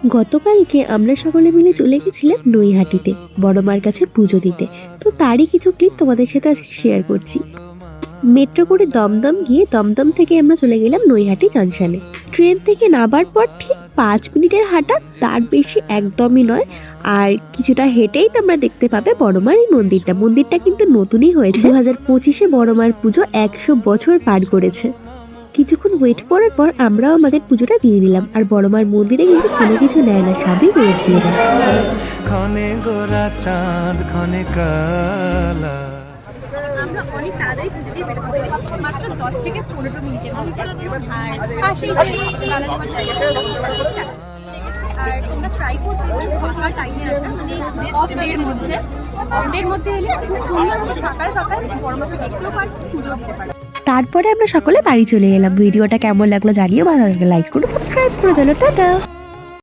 গতকালকে আমরা সকলে মিলে চলে গেছিলাম নৈহাটিতে বড় মার কাছে পুজো দিতে। তো তারই কিছু ক্লিপ তোমাদের সাথে আজকে শেয়ার করছি। মেট্রো করে দমদম গিয়ে দমদম থেকে আমরা চলে গেলাম নৈহাটি জংশনে। ট্রেন থেকে নামার পর ঠিক 5 মিনিটের হাঁটা, তার বেশি একদমই নয়। আর কিছুটা হেঁটেই তোমরা দেখতে পাবে বড়মার এই মন্দিরটা কিন্তু নতুনই হয়েছে। 2025-এ বড়মার পুজো 100 বছর পার করেছে। কিছুক্ষণ ওয়েট করার পর আমরাও আমাদের পুজোটা দিয়ে দিলাম। আর বড়মার মন্দিরে কিন্তু কোনো কিছু নেয় না, সবই ওয়েট দিয়ে দেয়। ক্ষণে গোরা চাঁদ ক্ষণে কালা। আমরা অনেক তাড়াতাড়ি পুজো দিয়ে বেরোতে পেরেছি, মাত্র 10 থেকে 15 মিনিটের মধ্যে। আর পাশেই যে কালারমার জায়গাটা আর তোমরা ট্রাই করতে ফাঁকা টাইমে আসা, মানে অফ ডের মধ্যে এলে খুব সুন্দর ফাঁকায় পরামর্শ দেখতেও পারো, পুজো দিতে পারো। তারপরে আমরা সকলে বাড়ি চলে এলাম। ভিডিওটা কেমন লাগলো জানিও, ভালো লাগলে লাইক করো, সাবস্ক্রাইব করে দিও। টাটা।